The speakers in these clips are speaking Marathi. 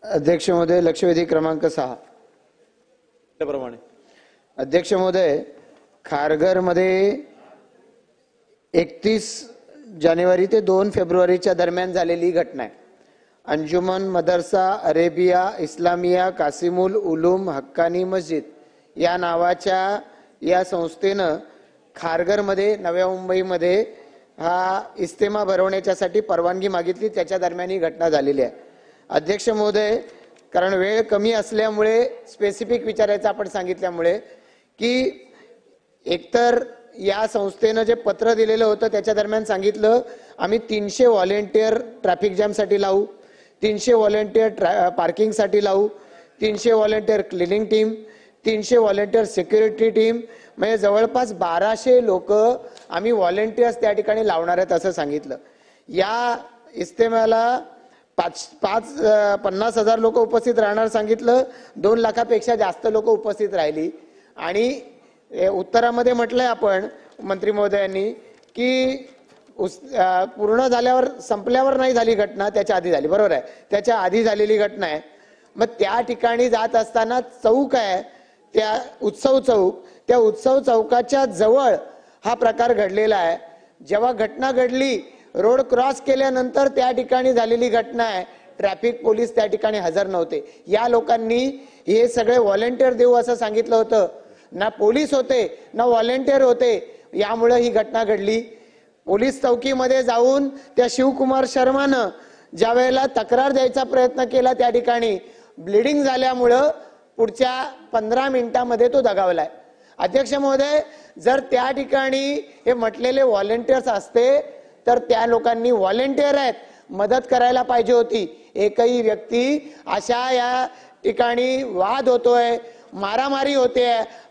अध्यक्ष महोदय, लक्षवेधी क्रमांक 6 त्याप्रमाणे अध्यक्ष महोदय, खारघरमध्ये 31 जानेवारी ते 2 फेब्रुवारीच्या दरम्यान झालेली घटना आहे। अंजुमन मदरसा अरेबिया इस्लामिया कासिमुल उलूम हक्कानी मस्जिद या नावाच्या या संस्थेनं खारघरमध्ये नव्या मुंबईमध्ये हा इस्तेमा भरवण्यासाठी परवानगी मागितली। त्याच्या दरम्यान ही घटना झालेली आहे। अध्यक्ष महोदय, कारण वेळ कमी असल्यामुळे स्पेसिफिक विचारायचं आपण सांगितल्यामुळे की एकतर या संस्थेनं जे पत्र दिलेलं होतं त्याच्या दरम्यान सांगितलं आम्ही 300 व्हॉलेंटियर ट्रॅफिक जॅम साठी लावू, 300 व्हॉलेंटियर पार्किंग साठी लावू, 300 volunteer cleaning team, 300 volunteer security team, म्हणजे जवळपास 1200 लोक आम्ही व्हॉलेंटियर्स त्या ठिकाणी लावणार आहेत असं सांगितलं। या इस्तेमाला 50,000 लोक उपस्थित राहणार सांगितलं। 2 लाखापेक्षा जास्त लोक उपस्थित राहिली आणि उत्तरामध्ये म्हटलंय आपण मंत्री महोदयांनी की पूर्ण झाल्यावर संपल्यावर नाही झाली घटना, त्याच्या आधी झाली, बरोबर आहे, त्याच्या आधी झालेली घटना आहे। मग त्या ठिकाणी जात असताना चौक आहे, त्या उत्सव चौक, त्या उत्सव चौकाच्या जवळ हा प्रकार घडलेला आहे। जेव्हा घटना घडली रोड क्रॉस केल्यानंतर त्या ठिकाणी झालेली घटना आहे। ट्रॅफिक पोलीस त्या ठिकाणी हजर नव्हते। या लोकांनी हे सगळे व्हॉलेंटियर देऊ असं सांगितलं होतं, ना पोलीस होते ना व्हॉलेंटियर होते, यामुळे ही घटना घडली। पोलीस चौकीमध्ये जाऊन त्या शिवकुमार शर्मानं ज्या वेळेला तक्रार द्यायचा प्रयत्न केला त्या ठिकाणी ब्लिडिंग झाल्यामुळं पुढच्या 15 मिनिटांमध्ये तो दगावलाय। अध्यक्ष महोदय, जर त्या ठिकाणी हे म्हटलेले व्हॉलेंटियर्स असते तर त्या लोकांनी व्हॉलेंटियर आहेत मदत करायला पाहिजे होती। एकही व्यक्ती अशा या ठिकाणी वाद होतोय, मारामारी होते,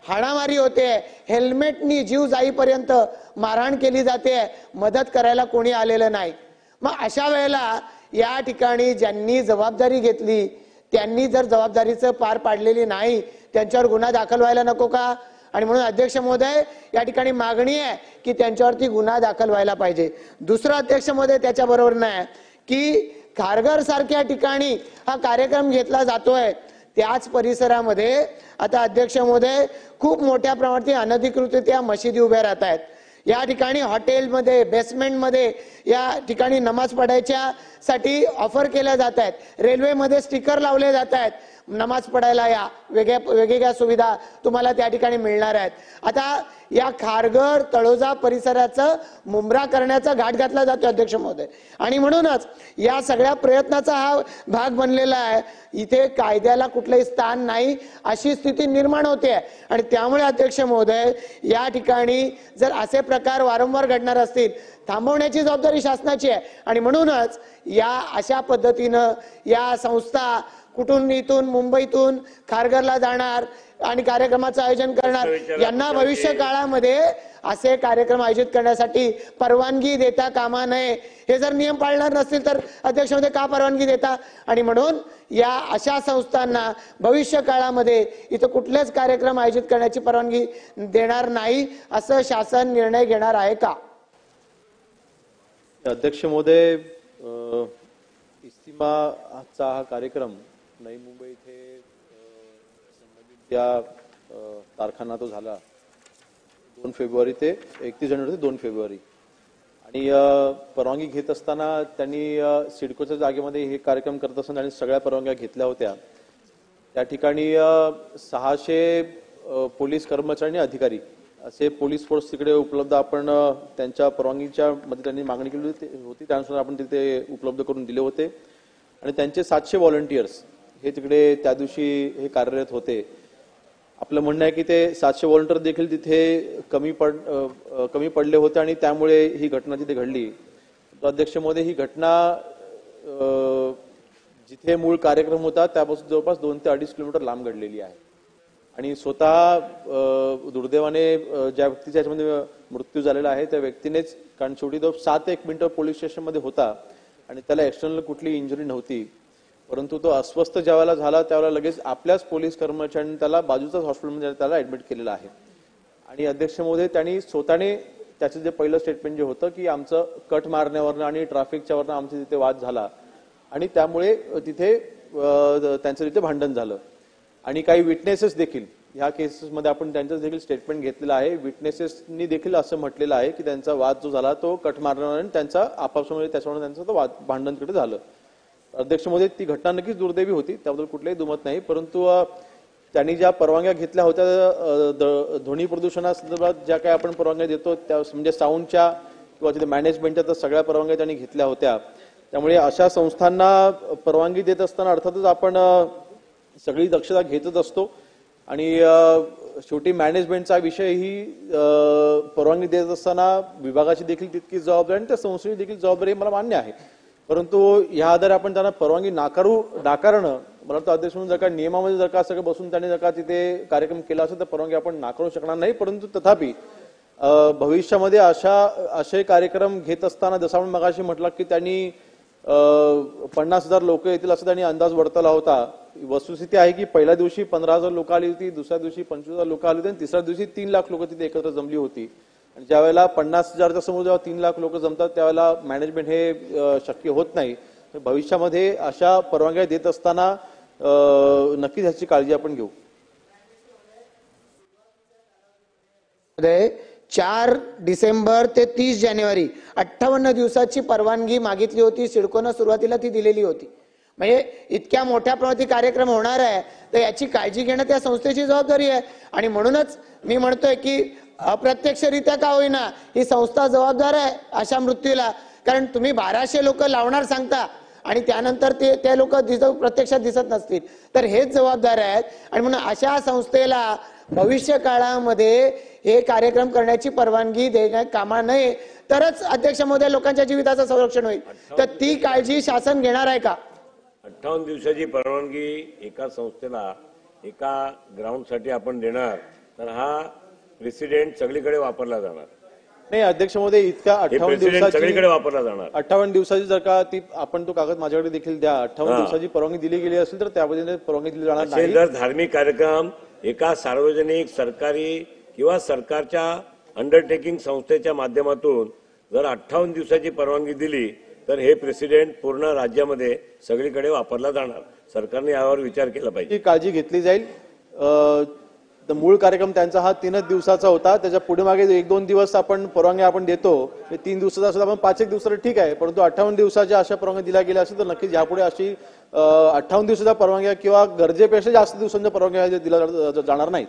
हाणामारी होते, हेल्मेटनी जीव जाईपर्यंत मारहाण केली जाते, मदत करायला कोणी आलेलं नाही। मग अशा वेळेला या ठिकाणी ज्यांनी जबाबदारी घेतली त्यांनी जर जबाबदारीचं पार पाडलेली नाही त्यांच्यावर गुन्हा दाखल व्हायला नको का? आणि म्हणून अध्यक्ष महोदय, या ठिकाणी मागणी आहे की त्यांच्यावरती गुन्हा दाखल व्हायला पाहिजे। दुसरं अध्यक्ष महोदय, त्याच्याबरोबर नाही की खारघर सारख्या ठिकाणी हा कार्यक्रम घेतला जातोय त्याच परिसरामध्ये आता अध्यक्ष महोदय खूप मोठ्या प्रमाणात अनधिकृतरित्या मशिदी उभ्या राहत आहेत। या ठिकाणी हॉटेलमध्ये बेसमेंटमध्ये या ठिकाणी नमाज पढायच्या साठी ऑफर केल्या जात आहेत, रेल्वेमध्ये स्टिकर लावले जात आहेत, नमाज पढायला या, वेगवेगळ्या सुविधा तुम्हाला त्या ठिकाणी मिळणार आहेत। आता या खारघर तळोजा परिसराचं मुंब्रा करण्याचा घाट घातला जातो अध्यक्ष महोदय, आणि म्हणूनच या सगळ्या प्रयत्नाचा हा भाग बनलेला आहे। इथे कायद्याला कुठलंही स्थान नाही अशी स्थिती निर्माण होते आणि त्यामुळे अध्यक्ष महोदय या ठिकाणी जर असे प्रकार वारंवार घडणार असतील थांबवण्याची जबाबदारी शासनाची आहे। आणि म्हणूनच या अशा पद्धतीनं या संस्था कुठून इथून मुंबईतून खारघरला जाणार आणि कार्यक्रमाचं आयोजन करणार, यांना भविष्य काळामध्ये असे कार्यक्रम आयोजित करण्यासाठी परवानगी देता कामा नये। हे जर नियम पाळणार नसतील तर अध्यक्ष महोदय का परवानगी देता? आणि म्हणून या अशा संस्थांना भविष्य काळामध्ये इथं कुठलेच कार्यक्रम आयोजित करण्याची परवानगी देणार नाही असं शासन निर्णय घेणार आहे का? अध्यक्ष महोदय, इस्तिमाचा हा कार्यक्रम नवी मुंबई इथे संबंधित त्या तारखांना तो झाला 2 फेब्रुवारी ते 31 जानेवारी ते 2 फेब्रुवारी आणि परवानगी घेत असताना त्यांनी सिडकोच्या जागेमध्ये हे कार्यक्रम करत असताना त्यांनी सगळ्या परवानग्या घेतल्या होत्या। त्या ठिकाणी 600 पोलीस कर्मचारी आणि अधिकारी असे पोलीस फोर्स तिकडे उपलब्ध आपण त्यांच्या परवानगीच्या मध्ये त्यांनी मागणी केली होती, त्यानुसार आपण तिथे उपलब्ध करून दिले होते आणि त्यांचे 700 व्हॉलंटियर्स हे तिकडे त्या दिवशी हे कार्यरत होते। आपलं म्हणणं आहे की ते 700 व्हॉलंटियर देखील तिथे कमी पडले होते आणि त्यामुळे ही घटना तिथे घडली। अध्यक्ष महोदय, ही घटना जिथे मूळ कार्यक्रम होता त्यापासून जवळपास 2 ते 2.5 किलोमीटर लांब घडलेली आहे आणि स्वतः दुर्दैवाने ज्या व्यक्तीच्या याच्यामध्ये मृत्यू झालेला आहे त्या व्यक्तीनेच, कारण शेवटी तो 7 ते 1 मिनिटं पोलीस स्टेशनमध्ये होता आणि त्याला एक्सटर्नल कुठली इंजुरी नव्हती, परंतु तो अस्वस्थ ज्यावेळेला झाला त्यावेळेला लगेच आपल्याच पोलीस कर्मचाऱ्यांनी त्याला बाजूच्याच हॉस्पिटलमध्ये त्याला ऍडमिट केलेलं आहे। आणि अध्यक्ष महोदय, त्यांनी स्वतःने त्याचं जे पहिलं स्टेटमेंट जे होतं की आमचं कट मारण्यावरनं आणि ट्रॅफिकच्या वरनं आमचा तिथे वाद झाला आणि त्यामुळे तिथे त्यांचं तिथे भांडण झालं आणि काही विटनेसेस देखील ह्या केसेसमध्ये आपण त्यांचं देखील स्टेटमेंट घेतलेलं आहे. विटनेसेसनी देखील असं म्हटलेलं आहे की त्यांचा वाद जो झाला तो कट मारण्याने त्यांचा आपापसामध्ये त्याच्यामुळे त्यांचं तो भांडण तिकडे झालं. अध्यक्ष महोदय, ती घटना नक्कीच दुर्दैवी होती, त्याबद्दल कुठलेही दुमत नाही. परंतु त्यांनी ज्या परवानग्या घेतल्या होत्या ध्वनी प्रदूषणासंदर्भात ज्या काही आपण परवानग्या देतो त्या म्हणजे साऊंडच्या किंवा तिथे मॅनेजमेंटच्या तर सगळ्या परवानग्या त्यांनी घेतल्या होत्या. त्यामुळे अशा संस्थांना परवानगी देत असताना अर्थातच आपण सगळी दक्षता घेतच असतो आणि शेवटी मॅनेजमेंटचा विषय ही परवानगी देत असताना विभागाची देखील तितकीच जबाबदारी आणि त्या संस्थेची देखील जबाबदारी मला मान्य आहे. परंतु या आधारे आपण त्यांना परवानगी नाकारणं मला वाटतं अध्यक्ष म्हणून जर का नियमामध्ये जर का सगळं बसून त्यांनी जर का तिथे कार्यक्रम केला असेल तर परवानगी आपण नाकारू शकणार नाही. परंतु तथापि भविष्यामध्ये असे कार्यक्रम घेत असताना जसं आपण मगाशी म्हटलं की त्यांनी 50,000 लोक येतील असं त्यांनी अंदाज वर्तवला होता. वस्तुस्थिती आहे की पहिल्या दिवशी 15,000 लोक आली होती, दुसऱ्या दिवशी 25,000 लोक आली होती आणि तिसऱ्या दिवशी 3 लाख लोक तिथे एकत्र जमली होती. आणि ज्यावेळेला 50,000च्या समोर जेव्हा 3 लाख लोक जमतात त्यावेळेला मॅनेजमेंट हे शक्य होत नाही. भविष्यामध्ये अशा परवानग्या देत असताना नक्कीच ह्याची काळजी आपण घेऊ. 4 डिसेंबर ते 30 जानेवारी 58 दिवसाची परवानगी मागितली होती. सिडकोनं सुरुवातीला ती दिलेली होती. म्हणजे इतक्या मोठ्या प्रमाणात कार्यक्रम होणार आहे तर याची काळजी घेणं त्या संस्थेची जबाबदारी आहे. आणि म्हणूनच मी म्हणतोय की अप्रत्यक्षरित्या का होईना ही संस्था जबाबदार आहे अशा मृत्यूला. कारण तुम्ही 1200 लोक लावणार सांगता आणि त्यानंतर ते लोक प्रत्यक्षात दिसत नसतील तर हेच जबाबदार आहेत. आणि म्हणून अशा संस्थेला भविष्य काळामध्ये हे कार्यक्रम करण्याची परवानगी देण्यात कामा नये, तरच अध्यक्ष महोदय लोकांच्या जीविताचं संरक्षण होईल. तर ती काळजी शासन घेणार आहे का? 58 दिवसाची परवानगी एका संस्थेला एका ग्राउंडसाठी आपण देणार तर हा प्रेसिडेंट सगळीकडे वापरला जाणार नाही. अध्यक्ष महोदय, इतक्या 58 दिवसाची सगळीकडे वापरला जाणार 58 दिवसाची जर का ती आपण तो कागद माझ्याकडे देखील द्या. 58 दिवसाची परवानगी दिली गेली असेल तर त्या पद्धतीने परवानगी दिली जाणार नाही. जर धार्मिक कार्यक्रम एका सार्वजनिक सरकारी किंवा सरकारच्या अंडरटेकिंग संस्थेच्या माध्यमातून जर 58 दिवसाची परवानगी दिली तर हे प्रेसिडेंट पूर्ण राज्यामध्ये सगळीकडे वापरला जाणार. सरकारने यावर विचार केला पाहिजे. ही काळजी घेतली जाईल. मूळ कार्यक्रम त्यांचा हा 3 दिवसाचा होता. त्याच्या पुढे मागे 1-2 दिवस आपण परवानगी आपण देतो. 3 दिवसाचा असं आपण 5-1 दिवसाला ठीक आहे. परंतु 58 दिवसाच्या अशा परवानगी दिल्या गेल्या असेल तर नक्कीच यापुढे अशी 58 दिवसाच्या परवानग्या किंवा गरजेपेक्षा जास्त दिवसांच्या परवानग्या दिल्या जाणार नाहीत.